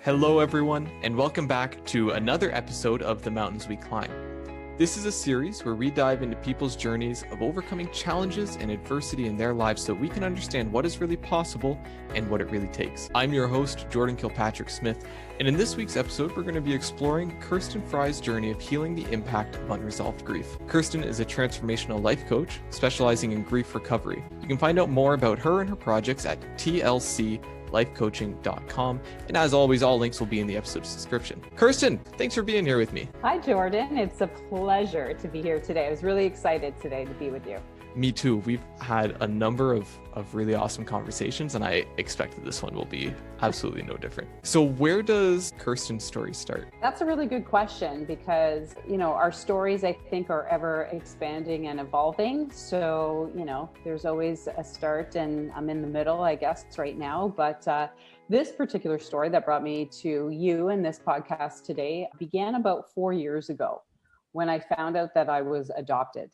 Hello, everyone, and welcome back to another episode of The Mountains We Climb. This is a series where we dive into people's journeys of overcoming challenges and adversity in their lives so we can understand what is really possible and what it really takes. I'm your host, Jordan Kilpatrick-Smith, and in this week's episode, we're going to be exploring Kirsten Fry's journey of healing the impact of unresolved grief. Kirsten is a transformational life coach specializing in grief recovery. You can find out more about her and her projects at tlclifecoaching.com. And as always, all links will be in the episode's description. Kirsten, thanks for being here with me. Hi, Jordan. It's a pleasure to be here today. I was really excited today to be with you. Me too. We've had a number of really awesome conversations, and I expect that this one will be absolutely no different. So where does Kirsten's story start? That's a really good question because, our stories, I think, are ever expanding and evolving. So, there's always a start, and I'm in the middle, I guess, right now. But this particular story that brought me to you and this podcast today began about 4 years ago when I found out that I was adopted,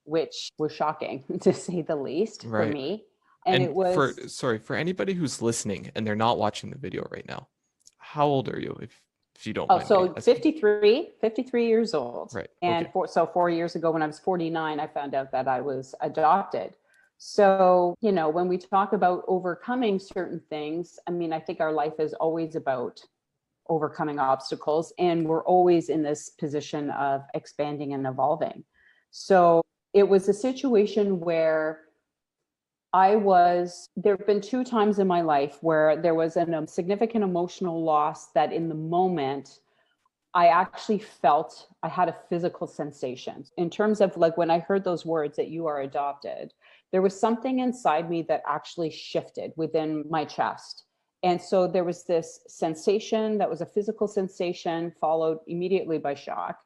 which was shocking to say the least for me. And it was for anybody who's listening and they're not watching the video right now, how old are you if you don't mind? So 53 years old. Right. And okay. 4 years ago when I was 49, I found out that I was adopted. So, when we talk about overcoming certain things, I think our life is always about overcoming obstacles, and we're always in this position of expanding and evolving. So it was a situation where there have been 2 times in my life where there was a significant emotional loss that in the moment, I actually felt I had a physical sensation. In terms of like when I heard those words that you are adopted, there was something inside me that actually shifted within my chest. And so there was this sensation that was a physical sensation followed immediately by shock.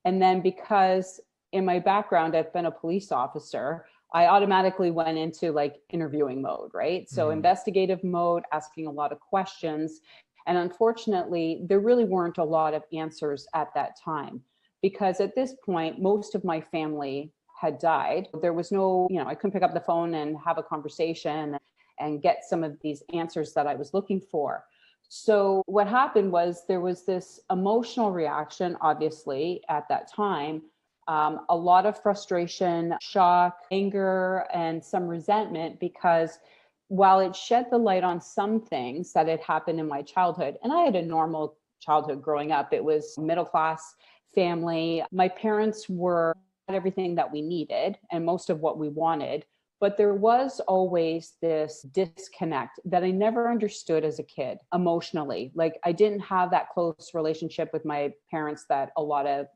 And then because in my background, I've been a police officer, I automatically went into like interviewing mode, right? So investigative mode, asking a lot of questions. And unfortunately, there really weren't a lot of answers at that time because at this point, most of my family had died. There was no, I couldn't pick up the phone and have a conversation and get some of these answers that I was looking for. So what happened was there was this emotional reaction, obviously, at that time. A lot of frustration, shock, anger, and some resentment because while it shed the light on some things that had happened in my childhood, and I had a normal childhood growing up, it was middle-class family. My parents had everything that we needed and most of what we wanted, but there was always this disconnect that I never understood as a kid emotionally. Like I didn't have that close relationship with my parents that a lot of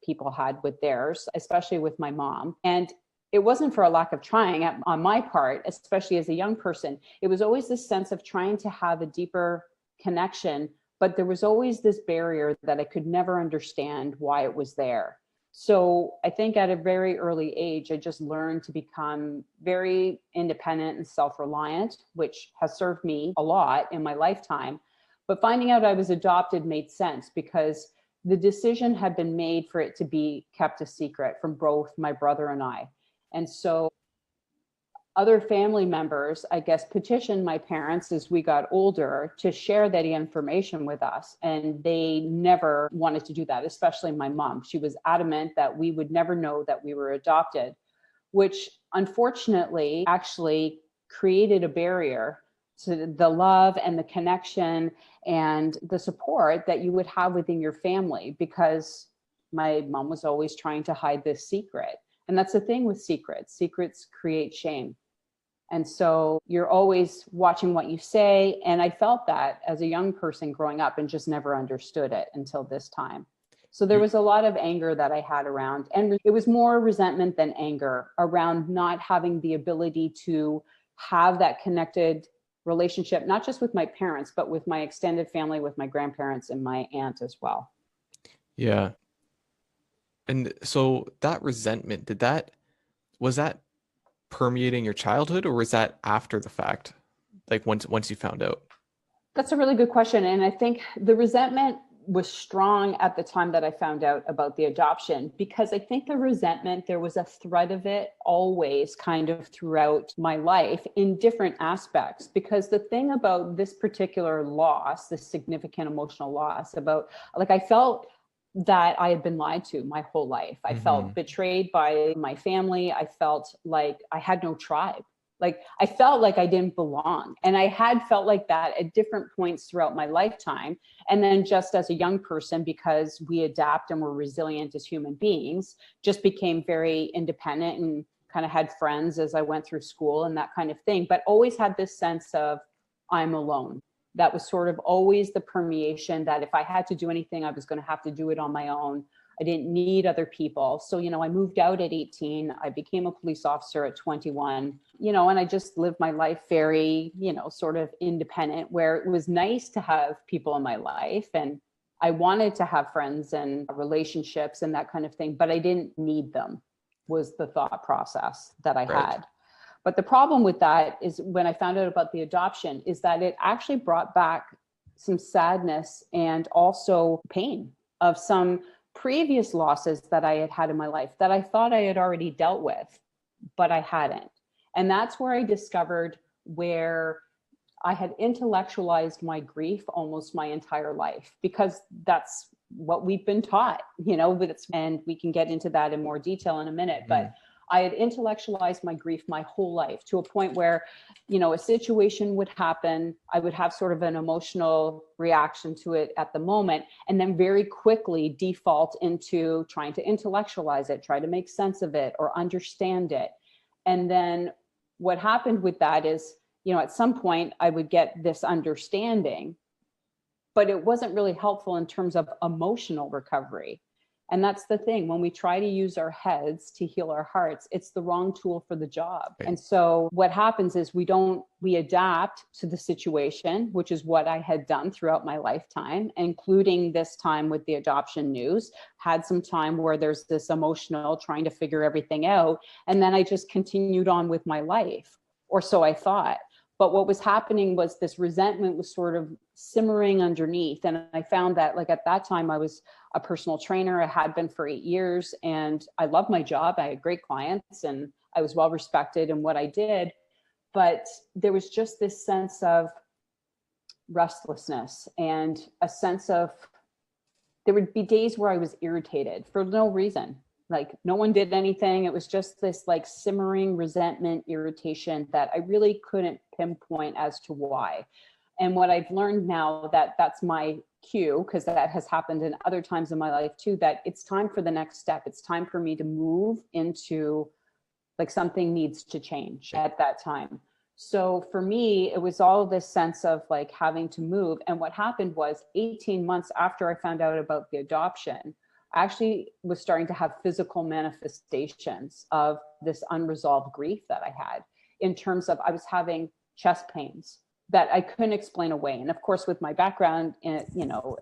people had with theirs, especially with my mom. And it wasn't for a lack of trying on my part, especially as a young person. It was always this sense of trying to have a deeper connection, but there was always this barrier that I could never understand why it was there. So I think at a very early age, I just learned to become very independent and self-reliant, which has served me a lot in my lifetime. But finding out I was adopted made sense because the decision had been made for it to be kept a secret from both my brother and I. And so other family members, I guess, petitioned my parents as we got older to share that information with us. And they never wanted to do that, especially my mom. She was adamant that we would never know that we were adopted, which unfortunately actually created a barrier to the love and the connection and the support that you would have within your family, because my mom was always trying to hide this secret. And that's the thing with secrets. Secrets create shame. And so you're always watching what you say. And I felt that as a young person growing up and just never understood it until this time. So there was a lot of anger that I had around, and it was more resentment than anger around not having the ability to have that connected relationship, not just with my parents, but with my extended family, with my grandparents and my aunt as well. Yeah. And so that resentment, was that permeating your childhood, or was that after the fact? Like once you found out? That's a really good question. And I think the resentment was strong at the time that I found out about the adoption, because I think the resentment, there was a thread of it always kind of throughout my life in different aspects. Because the thing about this particular loss, this significant emotional loss, about like, I felt that I had been lied to my whole life. I felt betrayed by my family. I felt like I had no tribe. Like I felt like I didn't belong. And I had felt like that at different points throughout my lifetime. And then just as a young person, because we adapt and we're resilient as human beings, just became very independent and kind of had friends as I went through school and that kind of thing, but always had this sense of I'm alone. That was sort of always the permeation, that if I had to do anything, I was going to have to do it on my own. I didn't need other people. So, I moved out at 18. I became a police officer at 21, and I just lived my life very, sort of independent, where it was nice to have people in my life. And I wanted to have friends and relationships and that kind of thing, but I didn't need them, was the thought process that I had. But the problem with that is, when I found out about the adoption, is that it actually brought back some sadness and also pain of some previous losses that I had had in my life that I thought I had already dealt with, but I hadn't. And that's where I discovered where I had intellectualized my grief almost my entire life, because that's what we've been taught, and we can get into that in more detail in a minute. But I had intellectualized my grief my whole life, to a point where, a situation would happen. I would have sort of an emotional reaction to it at the moment, and then very quickly default into trying to intellectualize it, try to make sense of it or understand it. And then what happened with that is, at some point I would get this understanding, but it wasn't really helpful in terms of emotional recovery. And that's the thing, when we try to use our heads to heal our hearts, it's the wrong tool for the job. Right. And so what happens is we adapt to the situation, which is what I had done throughout my lifetime, including this time with the adoption news. Had some time where there's this emotional trying to figure everything out. And then I just continued on with my life, or so I thought. But what was happening was this resentment was sort of simmering underneath. And I found that, like, at that time, I was a personal trainer. I had been for 8 years, and I loved my job. I had great clients and I was well respected in what I did. But there was just this sense of restlessness and a sense of, there would be days where I was irritated for no reason. Like, no one did anything. It was just this like simmering resentment, irritation that I really couldn't pinpoint as to why. And what I've learned now, that that's my cue, because that has happened in other times in my life too, that it's time for the next step. It's time for me to move into, like, something needs to change at that time. So for me, it was all this sense of like having to move. And what happened was, 18 months after I found out about the adoption, I actually was starting to have physical manifestations of this unresolved grief that I had, in terms of I was having chest pains that I couldn't explain away. And of course, with my background in,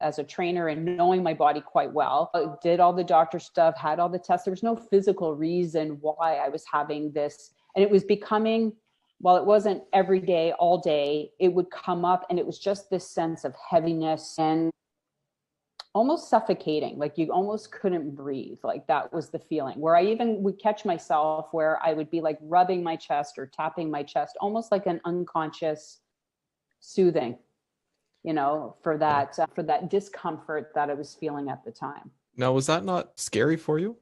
as a trainer and knowing my body quite well, I did all the doctor stuff, had all the tests. There was no physical reason why I was having this. And it was becoming, while it wasn't every day, all day, it would come up, and it was just this sense of heaviness and almost suffocating, like you almost couldn't breathe. Like, that was the feeling, where I even would catch myself where I would be like rubbing my chest or tapping my chest, almost like an unconscious soothing, for that discomfort that I was feeling at the time. Now, was that not scary for you?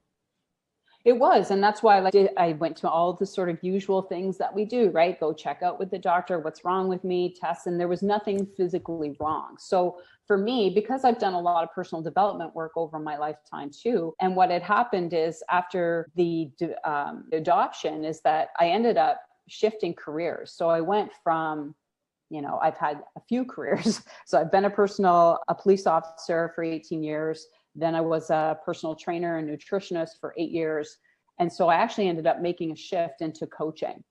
It was. And that's why I went to all the sort of usual things that we do, right? Go check out with the doctor, what's wrong with me, tests, and there was nothing physically wrong. So for me, because I've done a lot of personal development work over my lifetime too, and what had happened is, after the adoption, is that I ended up shifting careers. So I went from, I've had a few careers. So I've been a police officer for 18 years. Then I was a personal trainer and nutritionist for 8 years. And so I actually ended up making a shift into coaching.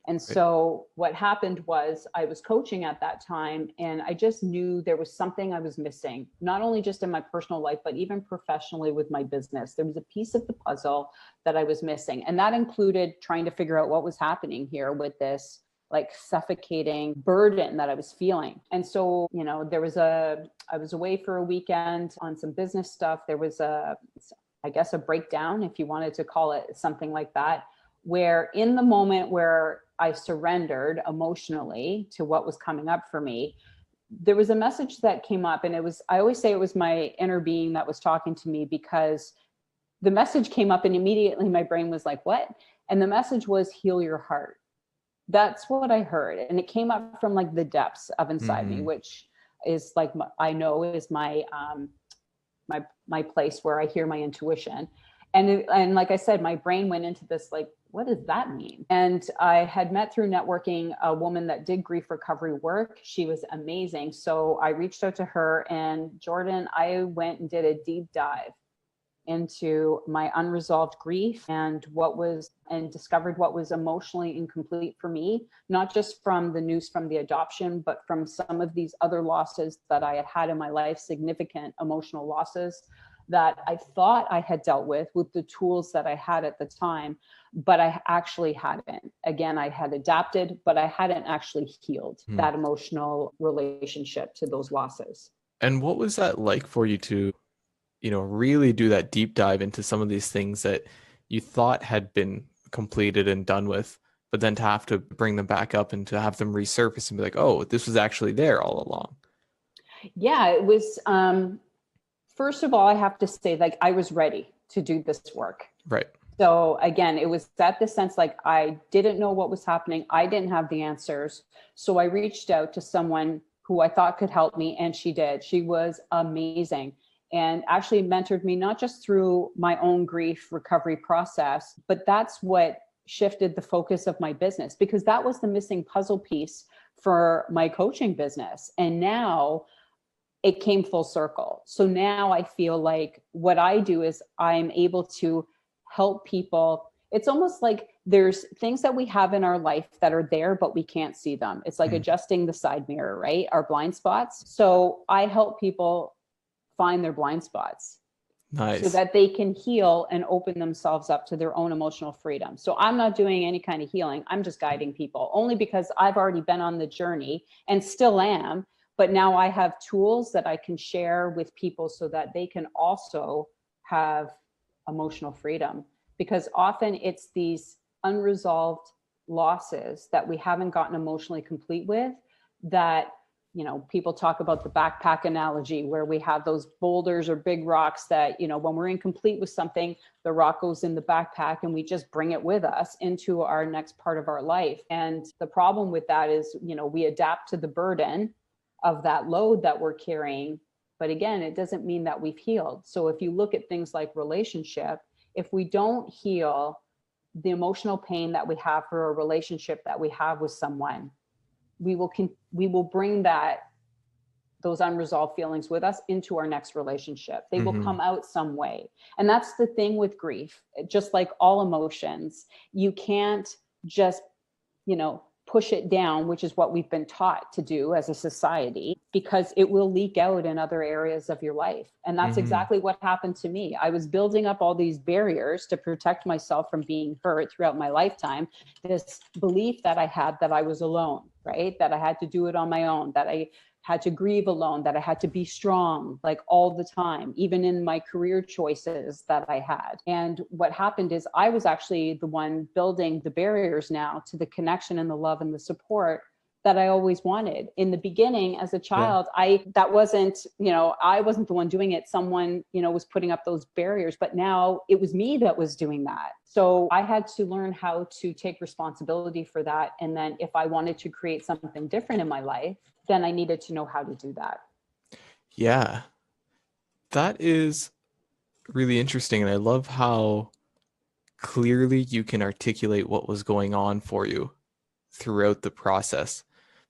And so what happened was, I was coaching at that time, and I just knew there was something I was missing, not only just in my personal life, but even professionally with my business. There was a piece of the puzzle that I was missing. And that included trying to figure out what was happening here with this like suffocating burden that I was feeling. And so, I was away for a weekend on some business stuff. There was I guess a breakdown, if you wanted to call it something like that, where in the moment where I surrendered emotionally to what was coming up for me, there was a message that came up, and I always say it was my inner being that was talking to me, because the message came up and immediately my brain was like, what? And the message was, heal your heart. That's what I heard. And it came up from like the depths of inside me, which is like, I know is my place where I hear my intuition. And like I said, my brain went into this, like, what does that mean? And I had met through networking a woman that did grief recovery work. She was amazing. So I reached out to her, and Jordan, I went and did a deep dive into my unresolved grief and discovered what was emotionally incomplete for me, not just from the news from the adoption, but from some of these other losses that I had had in my life, significant emotional losses that I thought I had dealt with the tools that I had at the time, but I actually hadn't. Again, I had adapted, but I hadn't actually healed that emotional relationship to those losses. And what was that like for you to really do that deep dive into some of these things that you thought had been completed and done with, but then to have to bring them back up and to have them resurface and be like, oh, this was actually there all along? Yeah, it was, first of all, I have to say, like, I was ready to do this work. Right. So again, it was that the sense, like, I didn't know what was happening. I didn't have the answers. So I reached out to someone who I thought could help me, and she did. She was amazing, and actually mentored me, not just through my own grief recovery process, but that's what shifted the focus of my business, because that was the missing puzzle piece for my coaching business. And now it came full circle. So now I feel like what I do is I'm able to help people. It's almost like there's things that we have in our life that are there, but we can't see them. It's like adjusting the side mirror, right? Our blind spots. So I help people find their blind spots. Nice. So that they can heal and open themselves up to their own emotional freedom. So I'm not doing any kind of healing. I'm just guiding people, only because I've already been on the journey and still am. But now I have tools that I can share with people so that they can also have emotional freedom. Because often it's these unresolved losses that we haven't gotten emotionally complete with that, people talk about the backpack analogy, where we have those boulders or big rocks that, when we're incomplete with something, the rock goes in the backpack and we just bring it with us into our next part of our life. And the problem with that is, we adapt to the burden of that load that we're carrying. But again, it doesn't mean that we've healed. So if you look at things like relationship, if we don't heal the emotional pain that we have for a relationship that we have with someone, we will bring those unresolved feelings with us into our next relationship. They will come out some way. And that's the thing with grief. Just like all emotions, you can't just, push it down, which is what we've been taught to do as a society, because it will leak out in other areas of your life. And that's exactly what happened to me. I was building up all these barriers to protect myself from being hurt throughout my lifetime. This belief that I had that I was alone, right? That I had to do it on my own, that I had to grieve alone, that I had to be strong, like all the time, even in my career choices that I had. And what happened is I was actually the one building the barriers now to the connection and the love and the support that I always wanted. In the beginning, as a child, I wasn't the one doing it. Someone, was putting up those barriers, but now it was me that was doing that. So I had to learn how to take responsibility for that. And then if I wanted to create something different in my life, then I needed to know how to do that. Yeah, that is really interesting. And I love how clearly you can articulate what was going on for you throughout the process.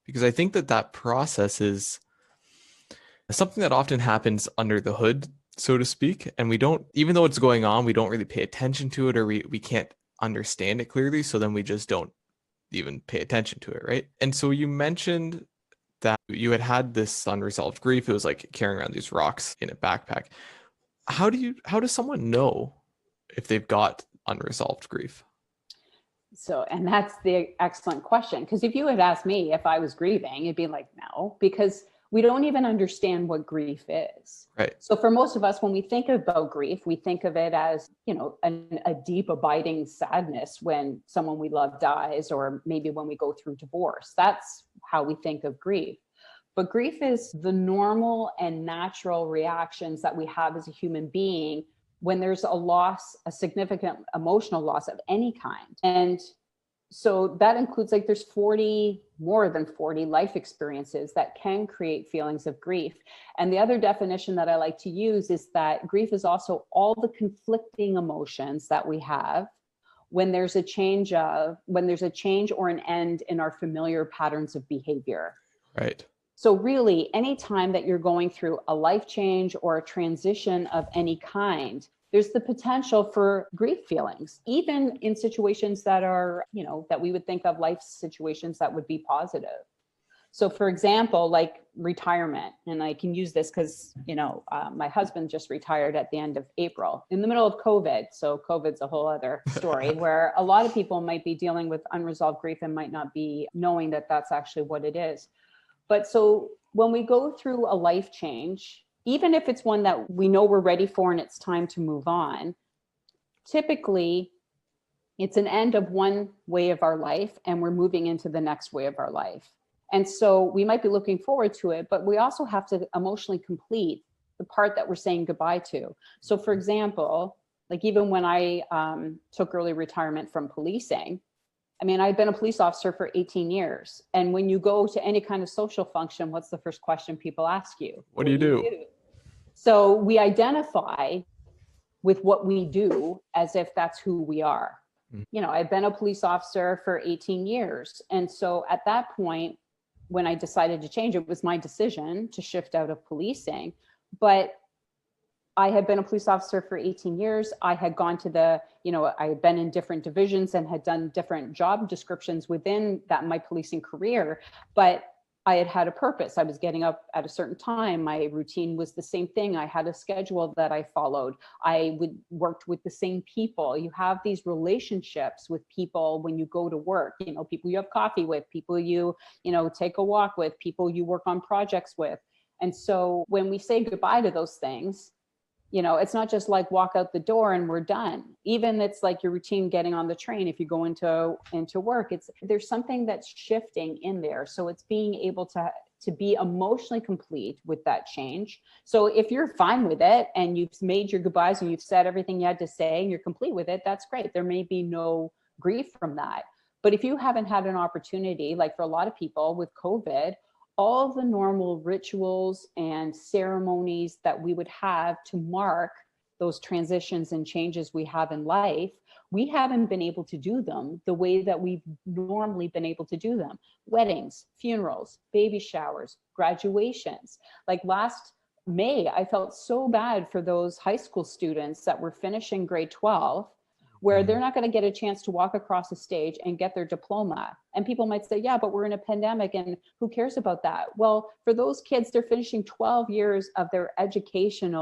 Because I think that process is something that often happens under the hood, so to speak. And we don't, even though it's going on, we don't really pay attention to it, or we can't understand it clearly. So then we just don't even pay attention to it, right? And so you mentioned that you had this unresolved grief. It was like carrying around these rocks in a backpack. How does someone know if they've got unresolved grief? So, and that's the excellent question. Because if you had asked me if I was grieving, it'd be like, no, because we don't even understand what grief is. Right. So for most of us, when we think about grief, we think of it as, a deep abiding sadness when someone we love dies, or maybe when we go through divorce. That's how we think of grief. But grief is the normal and natural reactions that we have as a human being when there's a loss, a significant emotional loss of any kind. And so that includes, like, there's more than 40 life experiences that can create feelings of grief. And the other definition that I like to use is that grief is also all the conflicting emotions that we have when there's a change or an end in our familiar patterns of behavior. Right. So really, anytime that you're going through a life change or a transition of any kind, there's the potential for grief feelings, even in situations that are, that we would think of life situations that would be positive. So for example, like retirement, and I can use this because, my husband just retired at the end of April in the middle of COVID. So COVID's a whole other story where a lot of people might be dealing with unresolved grief and might not be knowing that that's actually what it is. But so when we go through a life change, even if it's one that we know we're ready for and it's time to move on, typically it's an end of one way of our life and we're moving into the next way of our life. And so we might be looking forward to it, but we also have to emotionally complete the part that we're saying goodbye to. So for example, like even when I took early retirement from policing, I've been a police officer for 18 years. And when you go to any kind of social function, what's the first question people ask you? What do you do? So we identify with what we do as if that's who we are. I've been a police officer for 18 years. And so at that point, when I decided to change, it was my decision to shift out of policing. But I had been a police officer for 18 years. I had gone to I had been in different divisions and had done different job descriptions within my policing career, but I had had a purpose. I was getting up at a certain time. My routine was the same thing. I had a schedule that I followed. I worked with the same people. You have these relationships with people when you go to work, people you have coffee with, people you take a walk with, people you work on projects with. And so when we say goodbye to those things, it's not just like walk out the door and we're done. Even it's like your routine getting on the train. If you go into work, there's something that's shifting in there. So it's being able to be emotionally complete with that change. So if you're fine with it and you've made your goodbyes and you've said everything you had to say and you're complete with it, that's great. There may be no grief from that. But if you haven't had an opportunity, like for a lot of people with COVID, all the normal rituals and ceremonies that we would have to mark those transitions and changes we have in life, we haven't been able to do them the way that we've normally been able to do them. Weddings, funerals, baby showers, graduations. Like last May, I felt so bad for those high school students that were finishing grade 12, where they're not going to get a chance to walk across the stage and get their diploma. And people might say, yeah, but we're in a pandemic and who cares about that? Well, for those kids, they're finishing 12 years of their education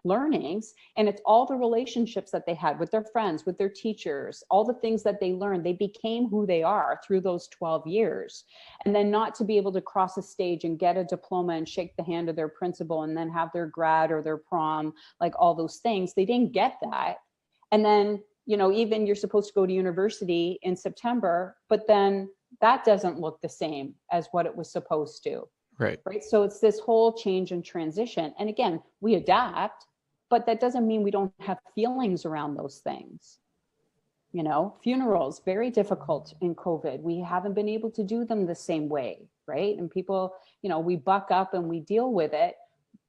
learnings. And it's all the relationships that they had with their friends, with their teachers, all the things that they learned. They became who they are through those 12 years. And then not to be able to cross a stage and get a diploma and shake the hand of their principal and then have their grad or their prom, like all those things, they didn't get that. And then, even you're supposed to go to university in September, but then that doesn't look the same as what it was supposed to. Right. So it's this whole change and transition. And again, we adapt, but that doesn't mean we don't have feelings around those things. Funerals, very difficult in COVID. We haven't been able to do them the same way, right? And people, we buck up and we deal with it.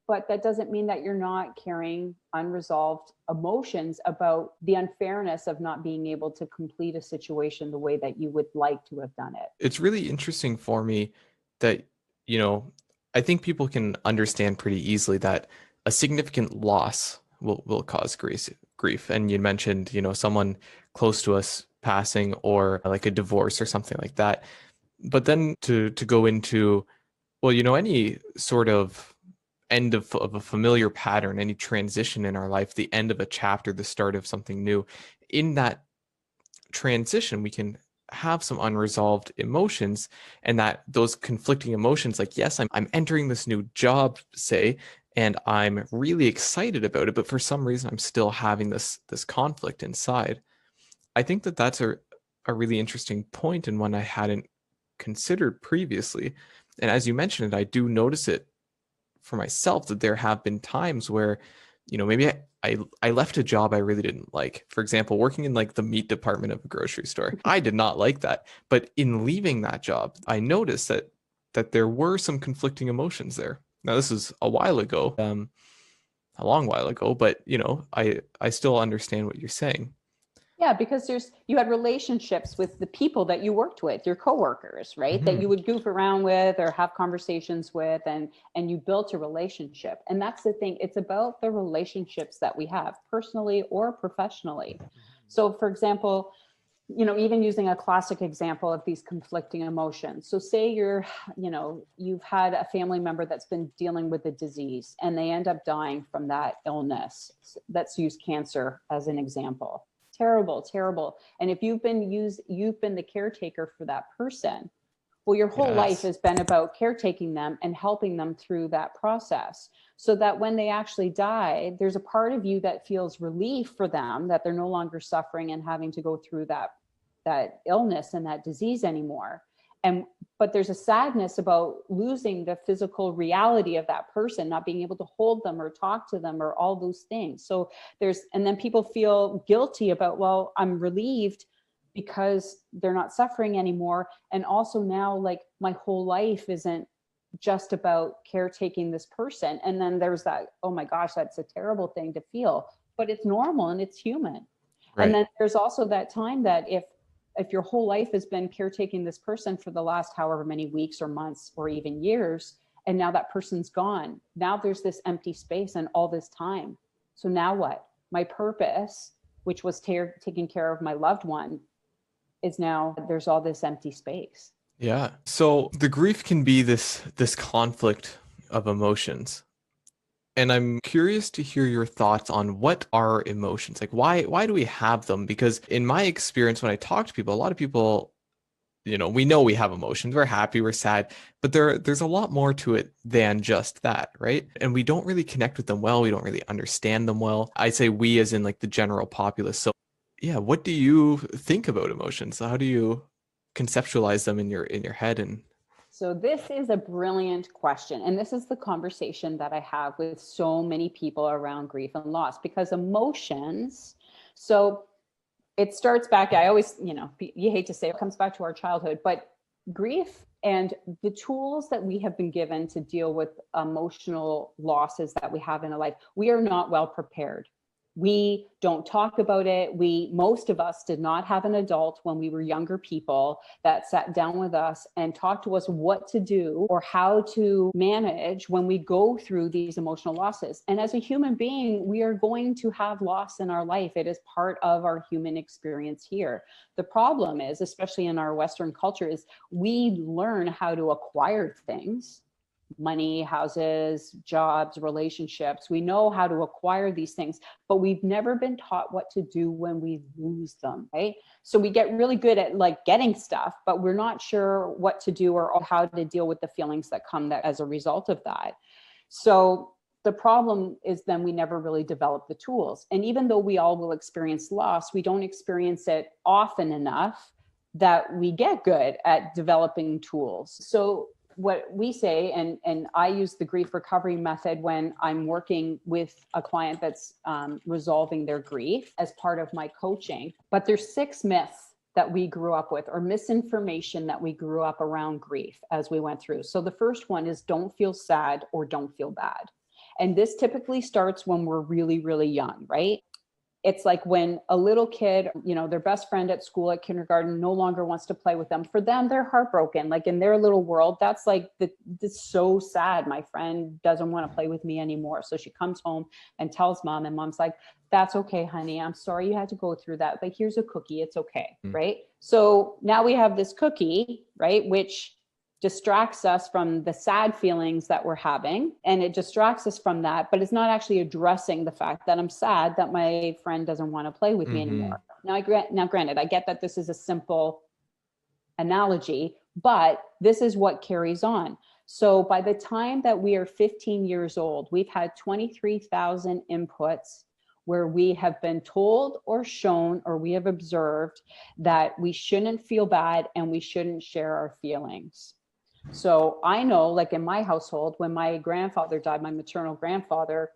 But that doesn't mean that you're not carrying unresolved emotions about the unfairness of not being able to complete a situation the way that you would like to have done it. It's really interesting for me that, I think people can understand pretty easily that a significant loss will cause grief. And you mentioned, someone close to us passing or like a divorce or something like that. But then to go into, any sort of end of a familiar pattern, any transition in our life, the end of a chapter, the start of something new, in that transition, we can have some unresolved emotions, and that those conflicting emotions, like, yes, I'm entering this new job, say, and I'm really excited about it, but for some reason I'm still having this conflict inside. I think that that's a really interesting point, and one I hadn't considered previously. And as you mentioned it, I do notice it for myself, that there have been times where, maybe I left a job I really didn't like. For example, working in like the meat department of a grocery store. I did not like that. But in leaving that job, I noticed that there were some conflicting emotions there. Now, this is a while ago, a long while ago, but I still understand what you're saying. Yeah, because you had relationships with the people that you worked with, your coworkers, right? Mm-hmm. That you would goof around with or have conversations with, and you built a relationship. And that's the thing. It's about the relationships that we have personally or professionally. So for example, even using a classic example of these conflicting emotions. So say you've had a family member that's been dealing with a disease and they end up dying from that illness. Let's use cancer as an example. Terrible. And if you've been the caretaker for that person, well, your whole life has been about caretaking them and helping them through that process, so that when they actually die, there's a part of you that feels relief for them, that they're no longer suffering and having to go through that illness and that disease anymore. But there's a sadness about losing the physical reality of that person, not being able to hold them or talk to them or all those things. So and then people feel guilty about, well, I'm relieved because they're not suffering anymore. And also now, like, my whole life isn't just about caretaking this person. And then there's that, oh my gosh, that's a terrible thing to feel, but it's normal and it's human. Right. And then there's also that time that if your whole life has been caretaking this person for the last however many weeks or months or even years, and now that person's gone, now there's this empty space and all this time. So now what? My purpose, which was taking care of my loved one, is now there's all this empty space. Yeah. So the grief can be this conflict of emotions. And I'm curious to hear your thoughts on what are emotions? Like, why do we have them? Because in my experience, when I talk to people, a lot of people, we know we have emotions. We're happy, we're sad, but there's a lot more to it than just that, right? And we don't really connect with them well. We don't really understand them well. I say we as in like the general populace. So yeah, what do you think about emotions? How do you conceptualize them in your head? And so this is a brilliant question. And this is the conversation that I have with so many people around grief and loss, because emotions, so it starts back, I always, you hate to say it comes back to our childhood, but grief and the tools that we have been given to deal with emotional losses that we have in a life, we are not well prepared. We don't talk about it. Most of us did not have an adult when we were younger people that sat down with us and talked to us what to do or how to manage when we go through these emotional losses. And as a human being, we are going to have loss in our life. It is part of our human experience here. The problem is, especially in our Western culture, is we learn how to acquire things. Money, houses, jobs, relationships. We know how to acquire these things, but we've never been taught what to do when we lose them, right? So we get really good at like getting stuff, but we're not sure what to do or how to deal with the feelings that come as a result of that. So the problem is then we never really develop the tools. And even though we all will experience loss, we don't experience it often enough that we get good at developing tools. So what we say, and I use the grief recovery method when I'm working with a client that's resolving their grief as part of my coaching. But there's 6 myths that we grew up with, or misinformation that we grew up around grief as we went through. So the first one is don't feel sad or don't feel bad. And this typically starts when we're really, really young, right? It's like when a little kid, their best friend at school at kindergarten no longer wants to play with them. For them, they're heartbroken. Like in their little world, that's like, this so sad. My friend doesn't want to play with me anymore. So she comes home and tells mom, and mom's like, that's okay, honey. I'm sorry you had to go through that, but here's a cookie. It's okay, right? So now we have this cookie, right? Which distracts us from the sad feelings that we're having. And it distracts us from that, but it's not actually addressing the fact that I'm sad that my friend doesn't want to play with me anymore. Now, granted, I get that this is a simple analogy, but this is what carries on. So by the time that we are 15 years old, we've had 23,000 inputs where we have been told or shown or we have observed that we shouldn't feel bad and we shouldn't share our feelings. So I know, like in my household, when my grandfather died, my maternal grandfather,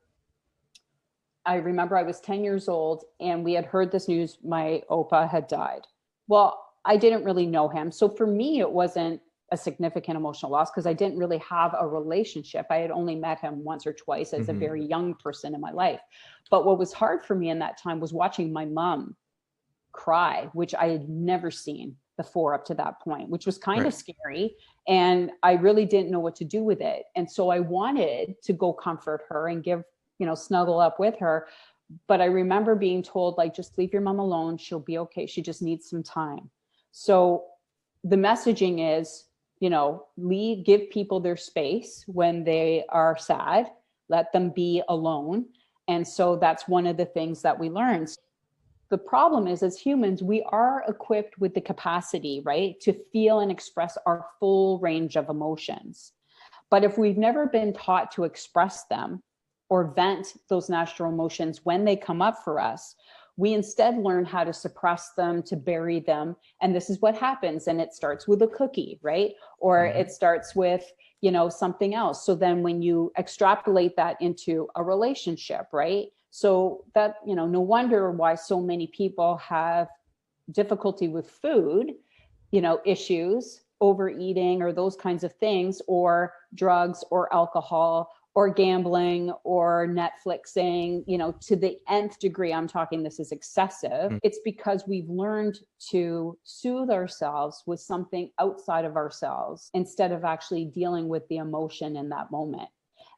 I remember I was 10 years old and we had heard this news, my Opa had died. Well, I didn't really know him. So for me, it wasn't a significant emotional loss because I didn't really have a relationship. I had only met him once or twice as a very young person in my life. But what was hard for me in that time was watching my mom cry, which I had never seen before up to that point, which was kind of scary. And I really didn't know what to do with it. And so I wanted to go comfort her and give, snuggle up with her. But I remember being told, like, just leave your mom alone. She'll be okay. She just needs some time. So the messaging is, give people their space when they are sad, let them be alone. And so that's one of the things that we learned. The problem is, as humans, we are equipped with the capacity, right, to feel and express our full range of emotions. But if we've never been taught to express them or vent those natural emotions when they come up for us, we instead learn how to suppress them, to bury them. And this is what happens. And it starts with a cookie, right? Or it starts with, something else. So then when you extrapolate that into a relationship, right? So that, no wonder why so many people have difficulty with food, issues, overeating, or those kinds of things, or drugs or alcohol or gambling or Netflixing, to the nth degree. I'm talking this is excessive. It's because we've learned to soothe ourselves with something outside of ourselves instead of actually dealing with the emotion in that moment.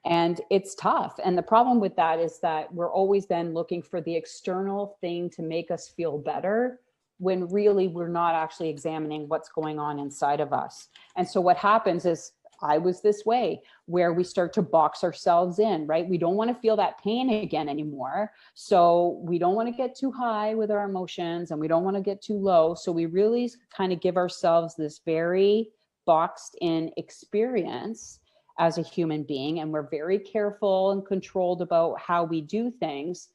And it's tough. And the problem with that is that we're always then looking for the external thing to make us feel better, when really we're not actually examining what's going on inside of us. And so what happens is, I was this way, where we start to box ourselves in, right? We don't want to feel that pain again anymore. So we don't want to get too high with our emotions and we don't want to get too low. So we really kind of give ourselves this very boxed in experience as a human being. And we're very careful and controlled about how we do things.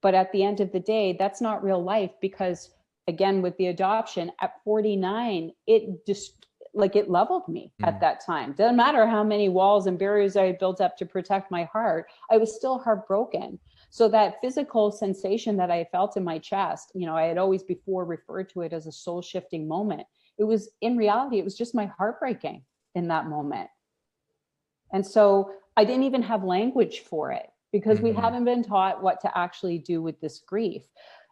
But at the end of the day, that's not real life, because again, with the adoption at 49, it just, it leveled me at that time. Doesn't matter how many walls and barriers I had built up to protect my heart, I was still heartbroken. So that physical sensation that I felt in my chest, I had always before referred to it as a soul shifting moment. It was, in reality, it was just my heart breaking in that moment. And so I didn't even have language for it, because we haven't been taught what to actually do with this grief.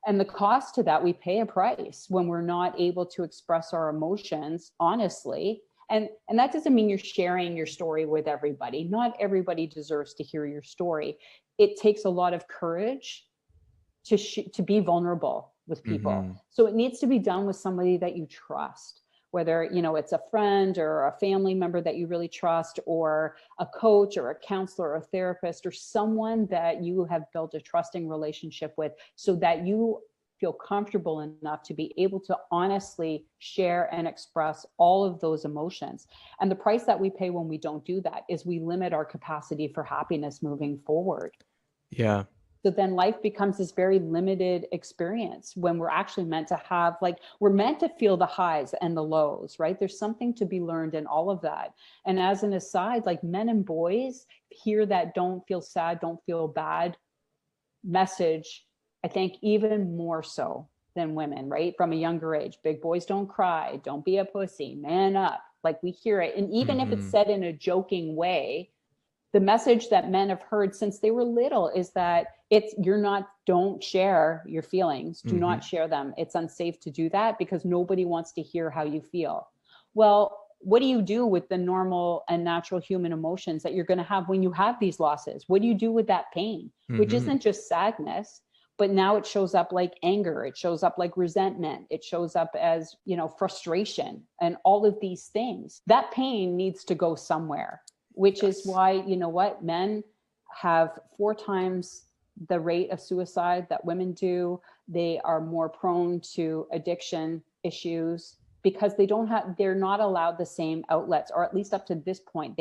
And the cost to that, we pay a price when we're not able to express our emotions honestly. And that doesn't mean you're sharing your story with everybody. Not everybody deserves to hear your story. It takes a lot of courage to be vulnerable with people. So it needs to be done with somebody that you trust, whether, it's a friend or a family member that you really trust, or a coach or a counselor or a therapist, or someone that you have built a trusting relationship with, so that you feel comfortable enough to be able to honestly share and express all of those emotions. And the price that we pay when we don't do that is we limit our capacity for happiness moving forward. Yeah. So then life becomes this very limited experience, when we're actually meant to have, we're meant to feel the highs and the lows, right? There's something to be learned in all of that. And as an aside, men and boys hear that don't feel sad, don't feel bad message, I think even more so than women, right? From a younger age, big boys don't cry, don't be a pussy, man up. We hear it. And even if it's said in a joking way, the message that men have heard since they were little is that don't share your feelings. Do not share them. It's unsafe to do that, because nobody wants to hear how you feel. Well, what do you do with the normal and natural human emotions that you're going to have when you have these losses? What do you do with that pain, which isn't just sadness, but now it shows up like anger. It shows up like resentment. It shows up as, frustration and all of these things. That pain needs to go somewhere. Which is why, men have 4 times the rate of suicide that women do. They are more prone to addiction issues because they're not allowed the same outlets, or at least up to this point,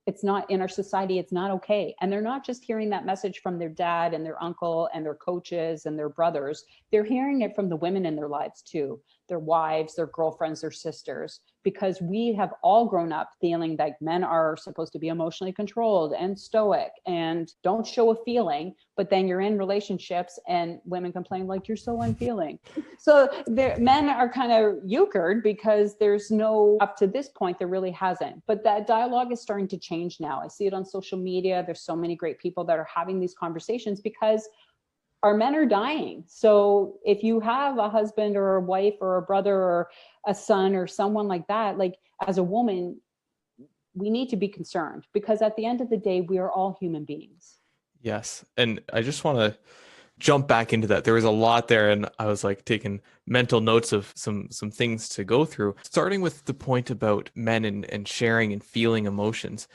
it's not in our society, it's not okay. And they're not just hearing that message from their dad and their uncle and their coaches and their brothers. They're hearing it from the women in their lives too, their wives, their girlfriends, their sisters, because we have all grown up feeling like men are supposed to be emotionally controlled and stoic and don't show a feeling, but then you're in relationships and women complain like, you're so unfeeling. So men are kind of euchred because there's up to this point, there really hasn't. But that dialogue is starting to change now. I see it on social media. There's so many great people that are having these conversations because our men are dying. So if you have a husband or a wife or a brother or a son or someone like that, like as a woman, we need to be concerned because at the end of the day, we are all human beings. Yes. And I just want to jump back into that. There was a lot there, and I was like taking mental notes of some things to go through, starting with the point about men and sharing and feeling emotions.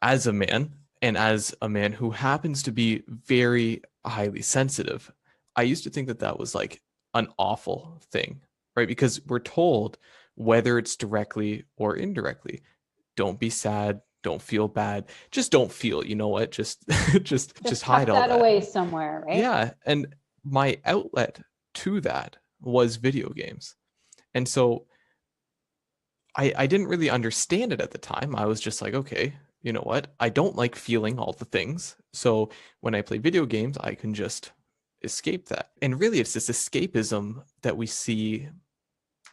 As a man, and as a man who happens to be very highly sensitive, I used to think that was like an awful thing, right? Because we're told, whether it's directly or indirectly, don't be sad, don't feel bad, just don't feel, you know what, just hide all that that away somewhere, right? Yeah. And my outlet to that was video games. And so I didn't really understand it at the time. I was just like, okay, you know what? I don't like feeling all the things. So when I play video games, I can just escape that. And really, it's this escapism that we see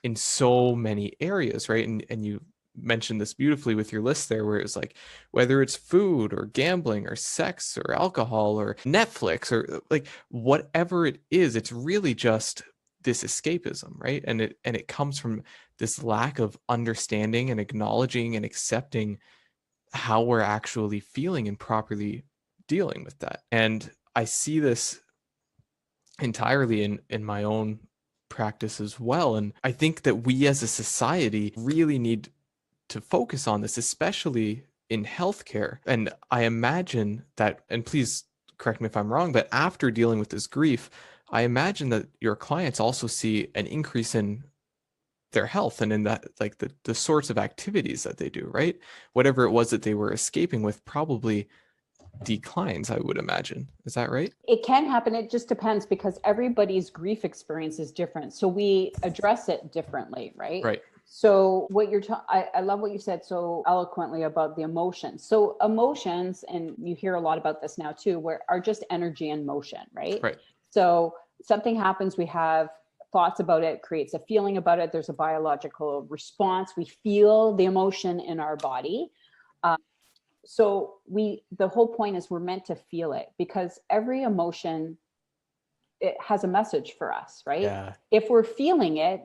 in so many areas, right? And you mentioned this beautifully with your list there, where it's like, whether it's food or gambling or sex or alcohol or Netflix or like whatever it is, it's really just this escapism, right? And it comes from this lack of understanding and acknowledging and accepting how we're actually feeling and properly dealing with that. And I see this entirely in my own practice as well. And I think that we as a society really need to focus on this, especially in healthcare. And I imagine that, and please correct me if I'm wrong, but after dealing with this grief, I imagine that your clients also see an increase in their health and in that, like the sorts of activities that they do, right? Whatever it was that they were escaping with probably declines, I would imagine. Is that right? It can happen. It just depends because everybody's grief experience is different. So we address it differently, right? Right. So what I love what you said so eloquently about the emotions. So emotions, and you hear a lot about this now too, are just energy and motion, right? Right. So something happens, we have thoughts about it, creates a feeling about it. There's a biological response. We feel the emotion in our body. So the whole point is we're meant to feel it because every emotion, it has a message for us, right? Yeah. If we're feeling it,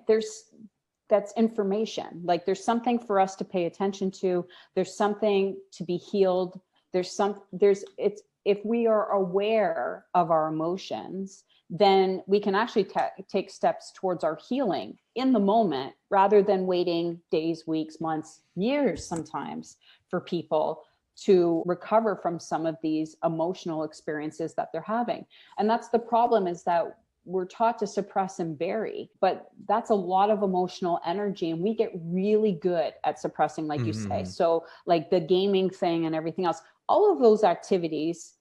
that's information. Like there's something for us to pay attention to. There's something to be healed. If we are aware of our emotions, then we can actually take steps towards our healing in the moment rather than waiting days, weeks, months, years sometimes for people to recover from some of these emotional experiences that they're having. And that's the problem, is that we're taught to suppress and bury, but that's a lot of emotional energy and we get really good at suppressing, like you say. So like the gaming thing and everything else, all of those activities,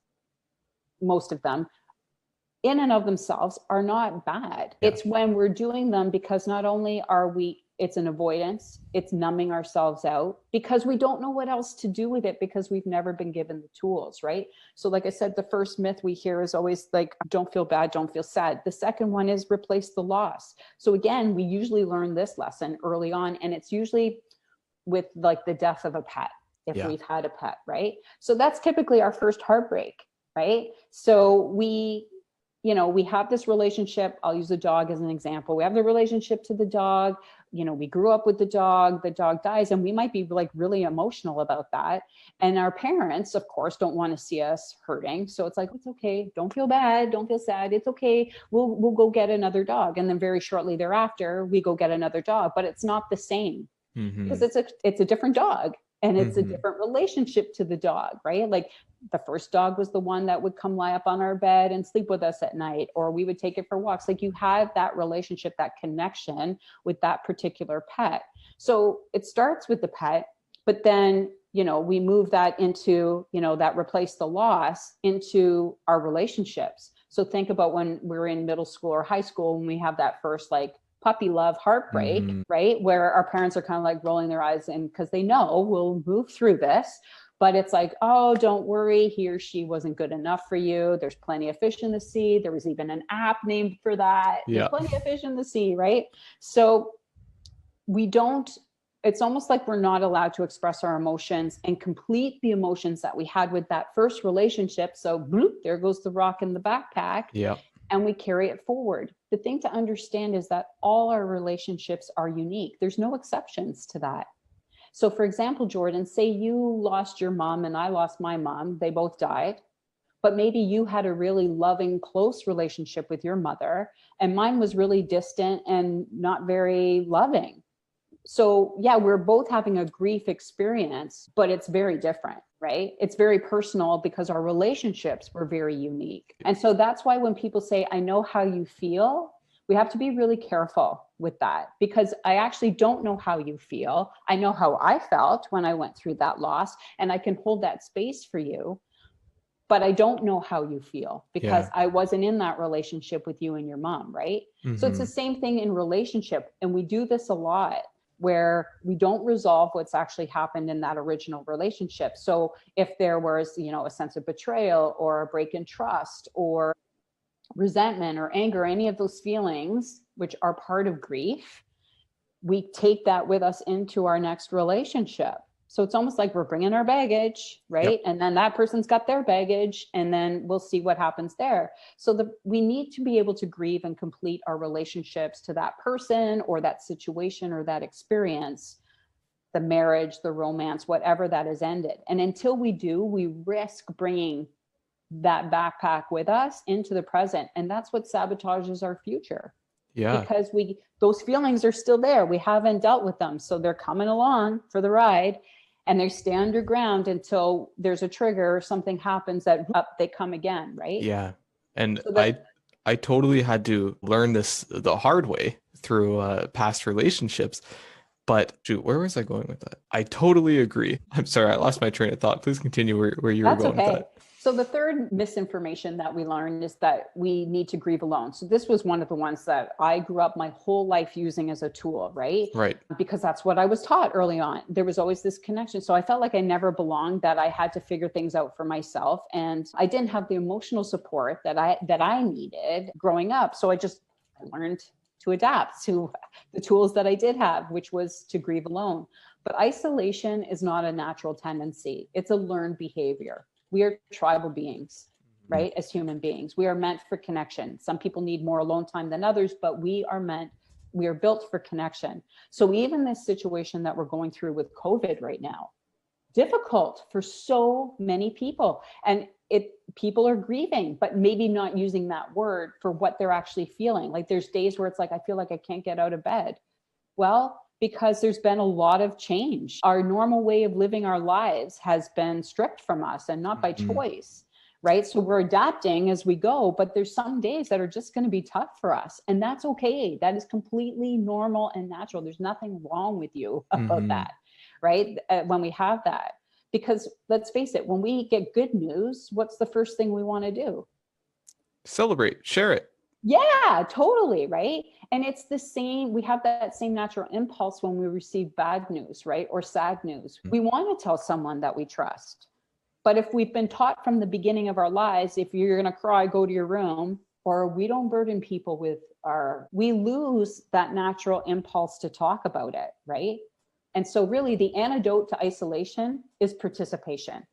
most of them in and of themselves are not bad. Yeah. It's when we're doing them because not only it's an avoidance, it's numbing ourselves out because we don't know what else to do with it because we've never been given the tools, right? So like I said, the first myth we hear is always like, don't feel bad, don't feel sad. The second one is replace the loss. So again, we usually learn this lesson early on, and it's usually with like the death of a pet, if we've had a pet, right? So that's typically our first heartbreak, right? So we have this relationship. I'll use a dog as an example. We have the relationship to the dog. We grew up with the dog dies, and we might be like really emotional about that. And our parents, of course, don't want to see us hurting. So it's like, it's okay. Don't feel bad. Don't feel sad. It's okay. We'll go get another dog. And then very shortly thereafter, we go get another dog, but it's not the same because it's a different dog. And it's a different relationship to the dog, right? Like the first dog was the one that would come lie up on our bed and sleep with us at night, or we would take it for walks. Like you have that relationship, that connection with that particular pet. So it starts with the pet, but then, you know, we move that into, you know, that replace the loss into our relationships. So think about when we're in middle school or high school, when we have that first like puppy love heartbreak, right? Where our parents are kind of like rolling their eyes in because they know we'll move through this. But it's like, oh, don't worry, he or she wasn't good enough for you. There's plenty of fish in the sea. There was even an app named for that. There's plenty of fish in the sea, right? So we don't, it's almost like we're not allowed to express our emotions and complete the emotions that we had with that first relationship. So bloop, there goes the rock in the backpack. Yeah. And we carry it forward. The thing to understand is that all our relationships are unique. There's no exceptions to that. So for example, Jordan, say you lost your mom and I lost my mom. They both died. But maybe you had a really loving, close relationship with your mother, and mine was really distant and not very loving. So yeah, we're both having a grief experience, but it's very different, right? It's very personal because our relationships were very unique. And so that's why when people say, I know how you feel, we have to be really careful with that, because I actually don't know how you feel. I know how I felt when I went through that loss, and I can hold that space for you. But I don't know how you feel because I wasn't in that relationship with you and your mom, right? So it's the same thing in relationship. And we do this a lot, where we don't resolve what's actually happened in that original relationship. So if there was, you know, a sense of betrayal or a break in trust or resentment or anger, any of those feelings, which are part of grief, we take that with us into our next relationship. So it's almost like we're bringing our baggage, right? And then that person's got their baggage, and then we'll see what happens there. So we need to be able to grieve and complete our relationships to that person or that situation or that experience, the marriage, the romance, whatever that has ended. And until we do, we risk bringing that backpack with us into the present. And that's what sabotages our future. Because those feelings are still there. We haven't dealt with them. So they're coming along for the ride, and they stay underground until there's a trigger or something happens that up they come again, right? Yeah. And so I totally had to learn this the hard way through past relationships. But shoot, where was I going with that? I totally agree. I'm sorry, I lost my train of thought. Please continue where you were going with that. So the third misinformation that we learned is that we need to grieve alone. So this was one of the ones that I grew up my whole life using as a tool, right? Right. Because that's what I was taught early on. There was always this connection. So I felt like I never belonged, that I had to figure things out for myself. And I didn't have the emotional support that I needed growing up. So I learned to adapt to the tools that I did have, which was to grieve alone. But isolation is not a natural tendency. It's a learned behavior. We are tribal beings, right? As human beings, we are meant for connection. Some people need more alone time than others, but we are built for connection. So even this situation that we're going through with COVID right now, difficult for so many people. And people are grieving, but maybe not using that word for what they're actually feeling. Like there's days where it's like, I feel like I can't get out of bed. Well, because there's been a lot of change. Our normal way of living our lives has been stripped from us, and not by choice, right? So we're adapting as we go, but there's some days that are just going to be tough for us. And that's okay. That is completely normal and natural. There's nothing wrong with you about that, right? When we have that, because let's face it, when we get good news, what's the first thing we want to do? Celebrate, share it. Yeah, totally. Right. And it's the same. We have that same natural impulse when we receive bad news, right? Or sad news. We want to tell someone that we trust. But if we've been taught from the beginning of our lives, if you're going to cry, go to your room, or we don't burden people with we lose that natural impulse to talk about it. Right. And so really the antidote to isolation is participation.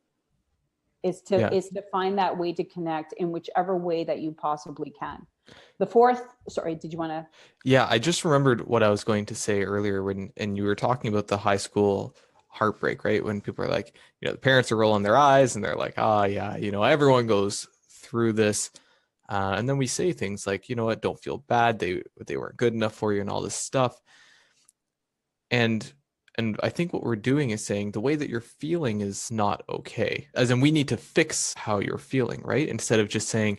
Is to find that way to connect in whichever way that you possibly can. The fourth, sorry, did you want to? Yeah, I just remembered what I was going to say earlier and you were talking about the high school heartbreak, right? When people are like, the parents are rolling their eyes and they're like, yeah, everyone goes through this. And then we say things like, you know what, don't feel bad. They weren't good enough for you and all this stuff. And And I think what we're doing is saying the way that you're feeling is not okay. As in, we need to fix how you're feeling, right? Instead of just saying,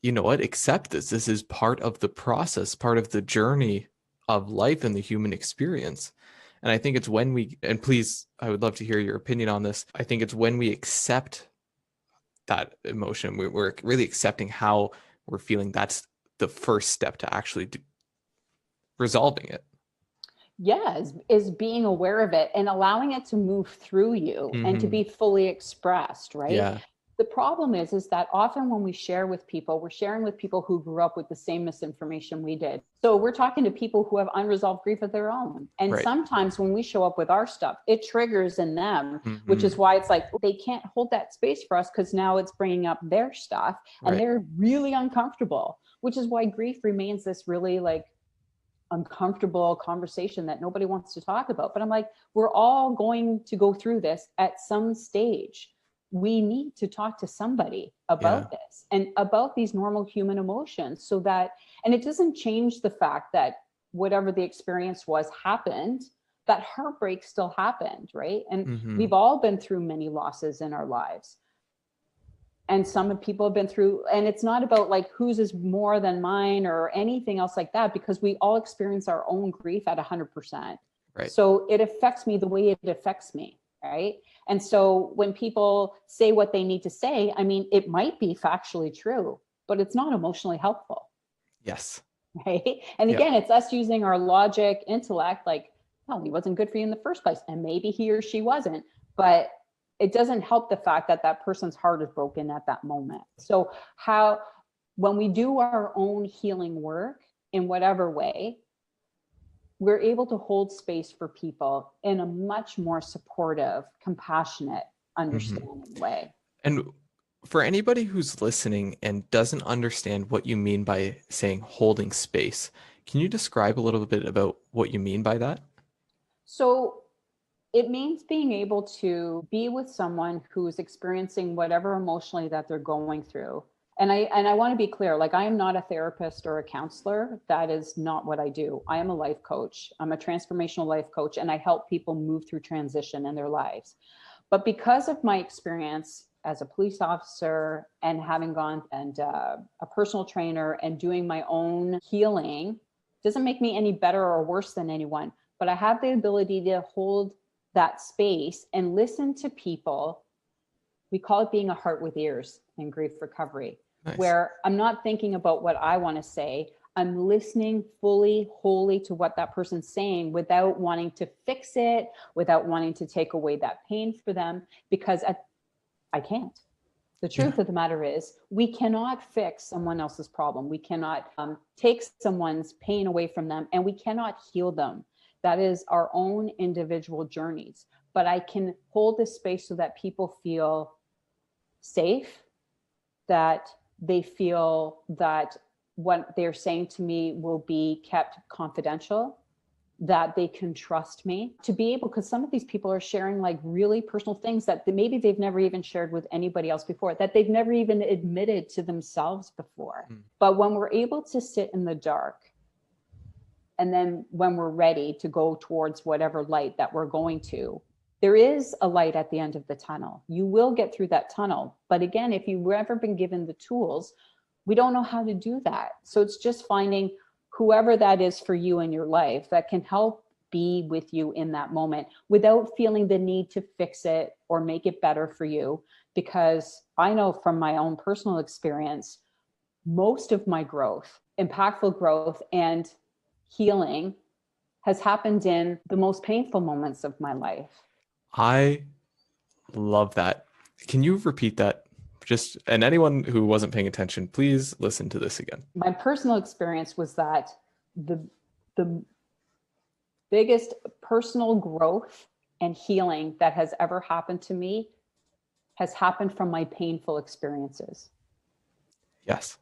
you know what, accept this. This is part of the process, part of the journey of life and the human experience. And I think it's when we, and please, I would love to hear your opinion on this. I think it's when we accept that emotion, we're really accepting how we're feeling. That's the first step to actually resolving it. Yeah, is being aware of it and allowing it to move through you and to be fully expressed, right? Yeah. The problem is that often when we share with people, we're sharing with people who grew up with the same misinformation we did. So we're talking to people who have unresolved grief of their own. And Right. sometimes when we show up with our stuff, it triggers in them, which Mm-hmm. is why it's like they can't hold that space for us because now it's bringing up their stuff and Right. they're really uncomfortable, which is why grief remains this really like uncomfortable conversation that nobody wants to talk about. But I'm like, we're all going to go through this at some stage. We need to talk to somebody Yeah. about this and about these normal human emotions so that, and it doesn't change the fact that whatever the experience was happened, that heartbreak still happened, right? And Mm-hmm. we've all been through many losses in our lives. And some people have been through, and it's not about like whose is more than mine or anything else like that, because we all experience our own grief at 100%. Right. So it affects me the way it affects me, right? And so when people say what they need to say, I mean, it might be factually true, but it's not emotionally helpful. Yes. Right. And again, it's us using our logic, intellect, like, oh, he wasn't good for you in the first place. And maybe he or she wasn't. But it doesn't help the fact that that person's heart is broken at that moment. So when we do our own healing work in whatever way, we're able to hold space for people in a much more supportive, compassionate, understanding way. And for anybody who's listening and doesn't understand what you mean by saying holding space, can you describe a little bit about what you mean by that? So it means being able to be with someone who is experiencing whatever emotionally that they're going through. And I want to be clear, like I am not a therapist or a counselor. That is not what I do. I am a life coach. I'm a transformational life coach, and I help people move through transition in their lives. But because of my experience as a police officer and having gone and a personal trainer and doing my own healing, doesn't make me any better or worse than anyone. But I have the ability to hold that space and listen to people. We call it being a heart with ears in grief recovery, Nice. where I'm not thinking about what I want to say. I'm listening fully, wholly to what that person's saying without wanting to fix it, without wanting to take away that pain for them, because I can't. The truth of the matter is we cannot fix someone else's problem. We cannot take someone's pain away from them, and we cannot heal them. That is our own individual journeys. But I can hold this space so that people feel safe, that they feel that what they're saying to me will be kept confidential, that they can trust me to be able, because some of these people are sharing like really personal things that maybe they've never even shared with anybody else before, that they've never even admitted to themselves before. But when we're able to sit in the dark, and then when we're ready to go towards whatever light that we're going to, there is a light at the end of the tunnel. You will get through that tunnel. But again, if you've ever been given the tools, we don't know how to do that. So it's just finding whoever that is for you in your life that can help be with you in that moment without feeling the need to fix it or make it better for you. Because I know from my own personal experience, most of my growth, impactful growth, and healing has happened in the most painful moments of my life. I love that. Can you repeat that? Just, and anyone who wasn't paying attention, please listen to this again. My personal experience was that the biggest personal growth and healing that has ever happened to me has happened from my painful experiences. Yes.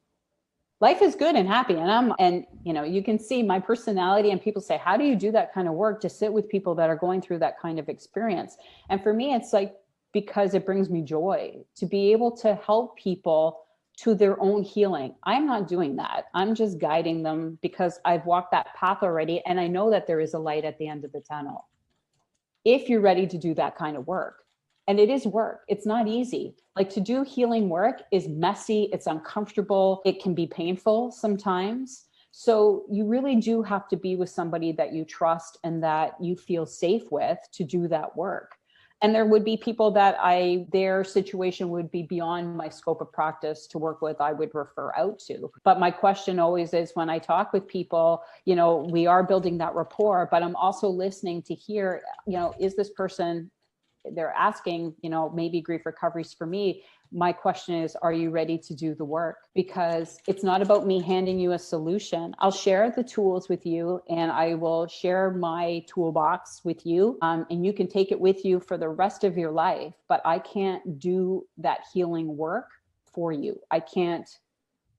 Life is good and happy, and you can see my personality, and people say, how do you do that kind of work to sit with people that are going through that kind of experience? And for me, it's like, because it brings me joy to be able to help people to their own healing. I'm not doing that. I'm just guiding them because I've walked that path already, and I know that there is a light at the end of the tunnel. if you're ready to do that kind of work. And it is work. It's not easy. Like, to do healing work is messy. It's uncomfortable. It can be painful sometimes. So you really do have to be with somebody that you trust and that you feel safe with to do that work. And there would be people that their situation would be beyond my scope of practice to work with, I would refer out to. But my question always is, when I talk with people, we are building that rapport, but I'm also listening to hear, is this person, they're asking, maybe grief recovery's for me. My question is, are you ready to do the work? Because it's not about me handing you a solution. I'll share the tools with you, and I will share my toolbox with you, and you can take it with you for the rest of your life. But I can't do that healing work for you. I can't.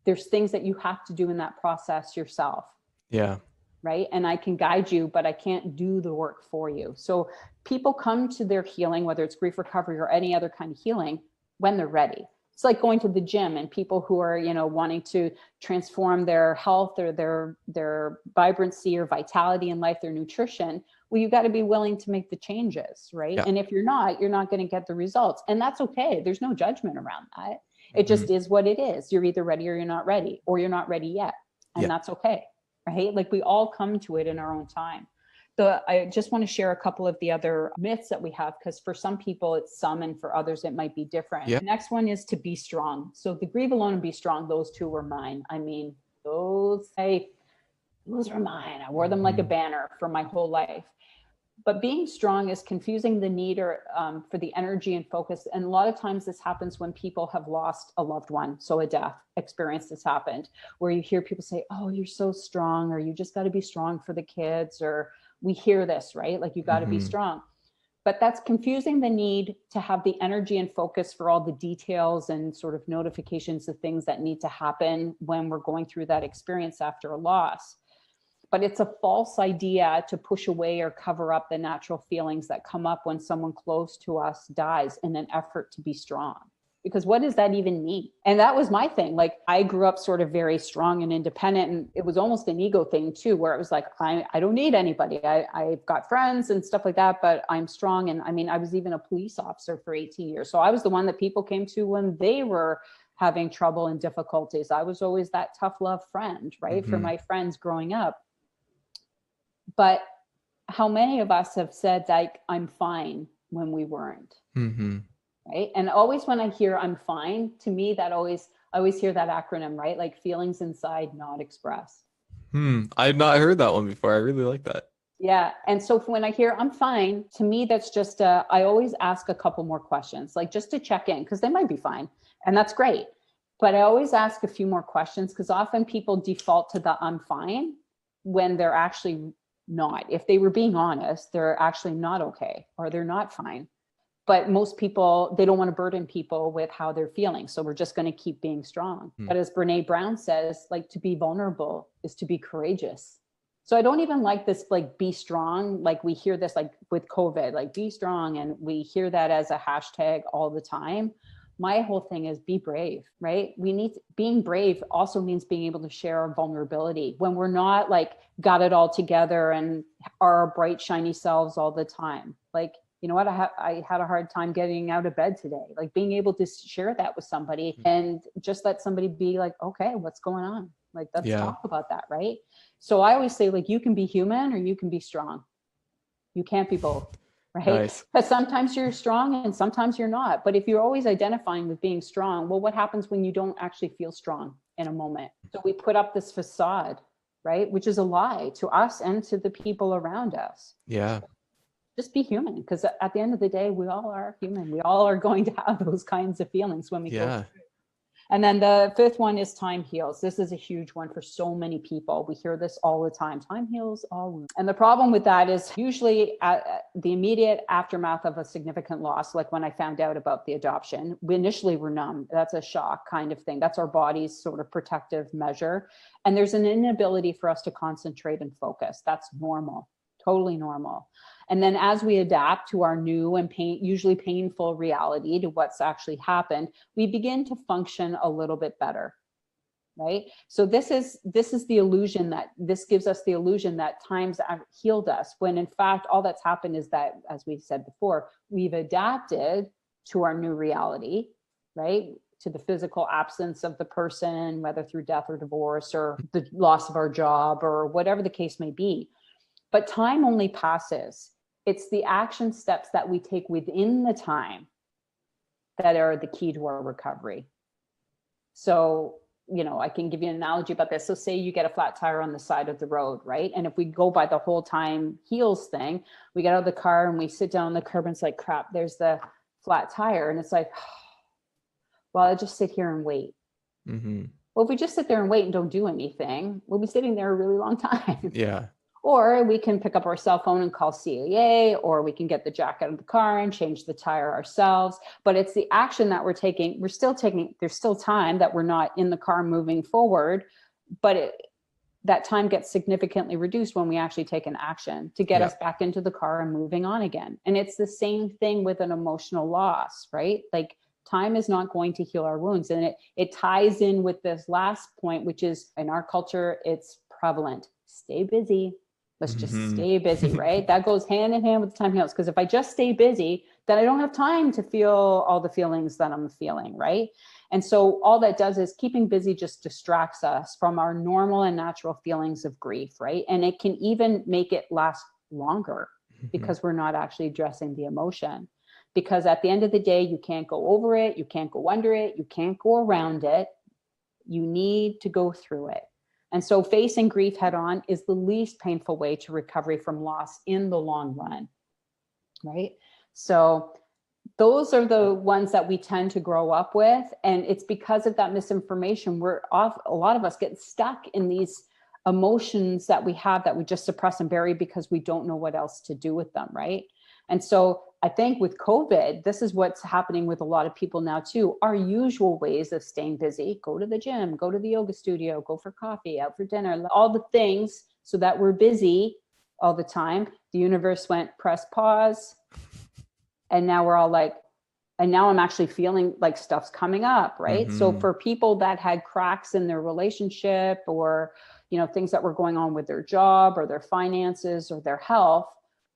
There's things that you have to do in that process yourself. Yeah. Right. And I can guide you, but I can't do the work for you. So people come to their healing, whether it's grief recovery or any other kind of healing, when they're ready. It's like going to the gym, and people who are, wanting to transform their health or their vibrancy or vitality in life, their nutrition. Well, you got to be willing to make the changes, right? Yeah. And if you're not going to get the results. And that's okay. There's no judgment around that. It just is what it is. You're either ready or you're not ready, or you're not ready yet. And that's okay. Right? Like, we all come to it in our own time. So I just want to share a couple of the other myths that we have, because for some people it's some, and for others it might be different. The next one is to be strong. So the grieve alone and be strong, those two were mine. I mean, those were mine. I wore them like a banner for my whole life. But being strong is confusing the need for the energy and focus. And a lot of times this happens when people have lost a loved one. So a death experience has happened, where you hear people say, oh, you're so strong, or you just got to be strong for the kids, or we hear this, right? Like, you got to be strong. But that's confusing the need to have the energy and focus for all the details and sort of notifications of things that need to happen when we're going through that experience after a loss. But it's a false idea to push away or cover up the natural feelings that come up when someone close to us dies in an effort to be strong. Because what does that even mean? And that was my thing. Like, I grew up sort of very strong and independent, and it was almost an ego thing too, where it was like, I don't need anybody. I've got friends and stuff like that, but I'm strong. And I mean, I was even a police officer for 18 years. So I was the one that people came to when they were having trouble and difficulties. I was always that tough love friend, right? For my friends growing up. But how many of us have said, like, I'm fine, when we weren't? Right. And always when I hear I'm fine, to me, I always hear that acronym, right? Like, feelings inside, not expressed. I've not heard that one before. I really like that. Yeah. And so when I hear I'm fine, to me, that's just, I always ask a couple more questions, like, just to check in, because they might be fine. And that's great. But I always ask a few more questions, because often people default to the I'm fine when they're actually not. If they were being honest, they're actually not okay, or they're not fine. But most people, they don't want to burden people with how they're feeling. So we're just going to keep being strong. But as Brene Brown says, like, to be vulnerable is to be courageous. So I don't even like this, like, be strong. Like, we hear this, like, with COVID, like, be strong. And we hear that as a hashtag all the time. My whole thing is be brave, right? Being brave also means being able to share our vulnerability when we're not, like, got it all together and are our bright, shiny selves all the time. Like, you know what, I had a hard time getting out of bed today. Like, being able to share that with somebody and just let somebody be like, okay, what's going on? Like, let's talk about that, right? So I always say, like, you can be human or you can be strong. You can't be both, right? Nice. Because sometimes you're strong and sometimes you're not. But if you're always identifying with being strong, well, what happens when you don't actually feel strong in a moment? So we put up this facade, right? Which is a lie to us and to the people around us. Yeah. Just be human, because at the end of the day, we all are human. We all are going to have those kinds of feelings when we go through. And then the fifth one is time heals. This is a huge one for so many people. We hear this all the time. Time heals all wounds. And the problem with that is usually at the immediate aftermath of a significant loss, like when I found out about the adoption, we initially were numb. That's a shock kind of thing. That's our body's sort of protective measure. And there's an inability for us to concentrate and focus. That's normal, totally normal. And then as we adapt to our new and usually painful reality, to what's actually happened, we begin to function a little bit better. right? So this is the illusion that this gives us the illusion that time's healed us, when in fact all that's happened is that, as we said before, we've adapted to our new reality, right? To the physical absence of the person, whether through death or divorce or the loss of our job or whatever the case may be. But time only passes. It's the action steps that we take within the time that are the key to our recovery. So, I can give you an analogy about this. So say you get a flat tire on the side of the road, right? And if we go by the whole time heals thing, we get out of the car and we sit down on the curb and it's like, crap, there's the flat tire. And it's like, well, I'll just sit here and wait. Mm-hmm. Well, if we just sit there and wait and don't do anything, we'll be sitting there a really long time. Yeah. Or we can pick up our cell phone and call CAA, or we can get the jack out of the car and change the tire ourselves. But it's the action that we're taking. There's still time that we're not in the car moving forward, but that time gets significantly reduced when we actually take an action to get us back into the car and moving on again. And it's the same thing with an emotional loss, right? Like, time is not going to heal our wounds. And it ties in with this last point, which is, in our culture, it's prevalent. Stay busy. Let's just stay busy, right? That goes hand in hand with the time heals. Because if I just stay busy, then I don't have time to feel all the feelings that I'm feeling, right? And so all that does is keeping busy just distracts us from our normal and natural feelings of grief, right? And it can even make it last longer because we're not actually addressing the emotion. Because at the end of the day, you can't go over it, you can't go under it, you can't go around it. You need to go through it. And so facing grief head on is the least painful way to recovery from loss in the long run, right? So those are the ones that we tend to grow up with. And it's because of that misinformation, a lot of us get stuck in these emotions that we have that we just suppress and bury because we don't know what else to do with them, right? And so I think with COVID, this is what's happening with a lot of people now too. Our usual ways of staying busy, go to the gym, go to the yoga studio, go for coffee, out for dinner, all the things so that we're busy all the time. The universe went press pause. And now we're all like, and now I'm actually feeling like stuff's coming up, right? So for people that had cracks in their relationship or, things that were going on with their job or their finances or their health,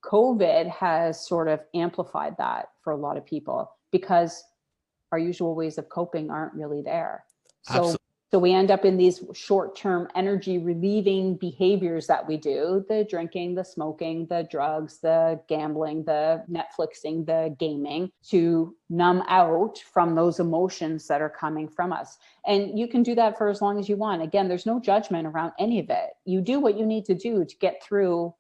COVID has sort of amplified that for a lot of people because our usual ways of coping aren't really there. So we end up in these short-term energy relieving behaviors that we do, the drinking, the smoking, the drugs, the gambling, the Netflixing, the gaming, to numb out from those emotions that are coming from us. And you can do that for as long as you want. Again, there's no judgment around any of it. You do what you need to do to get through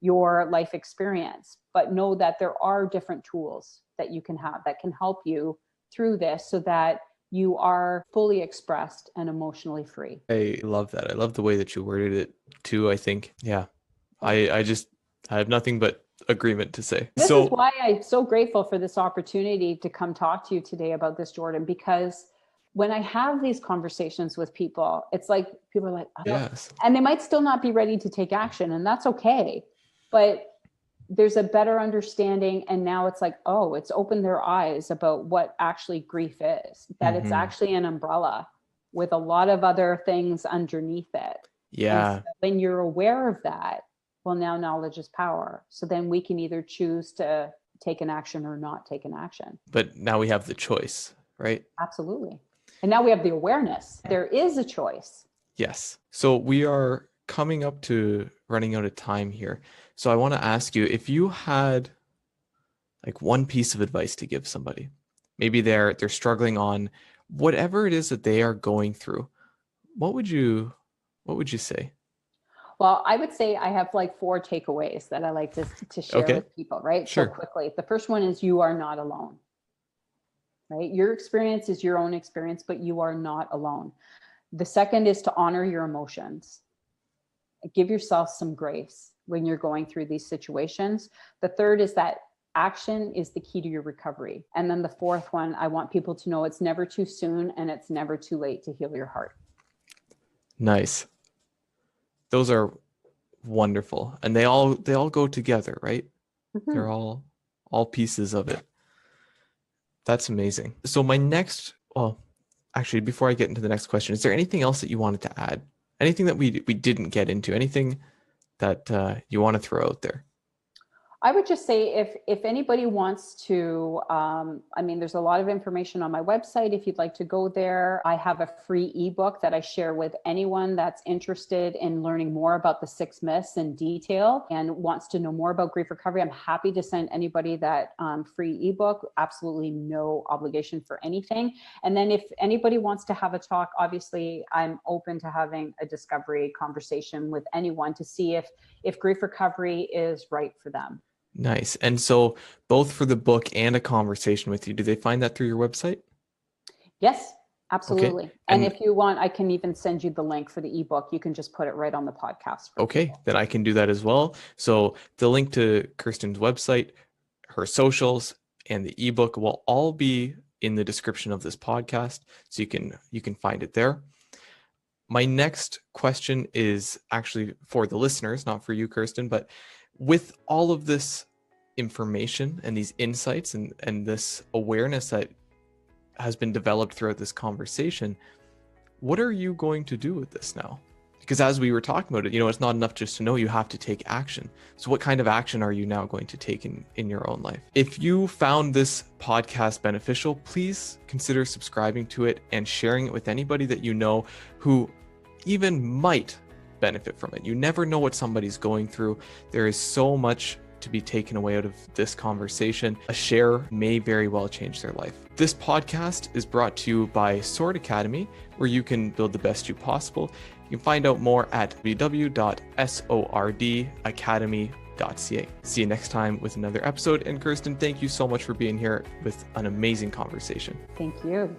your life experience, but know that there are different tools that you can have that can help you through this so that you are fully expressed and emotionally free. I love that. I love the way that you worded it too. I think, I have nothing but agreement to say. This is why I'm so grateful for this opportunity to come talk to you today about this, Jordan, because when I have these conversations with people, it's like people are like, oh, yes, and they might still not be ready to take action, and that's okay. But there's a better understanding. And now it's like, oh, it's opened their eyes about what actually grief is, that it's actually an umbrella with a lot of other things underneath it. Yeah. So when you're aware of that, well, now knowledge is power. So then we can either choose to take an action or not take an action. But now we have the choice, right? Absolutely. And now we have the awareness. There is a choice. Yes. So we are coming up to running out of time here. So I want to ask you, if you had like one piece of advice to give somebody, maybe they're struggling on whatever it is that they are going through, what would you say? Well, I would say I have like 4 takeaways that I like to share with people, right? Sure. So quickly. The first one is you are not alone, right? Your experience is your own experience, but you are not alone. The second is to honor your emotions. Give yourself some grace when you're going through these situations. The third is that action is the key to your recovery. And then the fourth one, I want people to know it's never too soon and it's never too late to heal your heart. Nice. Those are wonderful. And they all go together, right? They're all pieces of it. That's amazing. So my next, Actually, before I get into the next question, is there anything else that you wanted to add? Anything that we didn't get into? Anything that you want to throw out there? I would just say if anybody wants to, there's a lot of information on my website. If you'd like to go there, I have a free ebook that I share with anyone that's interested in learning more about the 6 myths in detail and wants to know more about grief recovery. I'm happy to send anybody that free ebook. Absolutely no obligation for anything. And then if anybody wants to have a talk, obviously I'm open to having a discovery conversation with anyone to see if grief recovery is right for them. Nice. And so both for the book and a conversation with you, do they find that through your website? Yes, absolutely. Okay. And if you want, I can even send you the link for the ebook. You can just put it right on the podcast. Okay, then I can do that as well. So the link to Kirsten's website, her socials, and the ebook will all be in the description of this podcast. So you can find it there. My next question is actually for the listeners, not for you, Kirsten, but with all of this information and these insights and this awareness that has been developed throughout this conversation, what are you going to do with this now? Because as we were talking about it, it's not enough just to know, you have to take action. So what kind of action are you now going to take in your own life? If you found this podcast beneficial, please consider subscribing to it and sharing it with anybody that you know who even might benefit from it. You never know what somebody's going through. There is so much to be taken away out of this conversation. A share may very well change their life. This podcast is brought to you by Sword Academy, where you can build the best you possible. You can find out more at www.swordacademy.ca. See you next time with another episode. And Kirsten, thank you so much for being here with an amazing conversation. Thank you.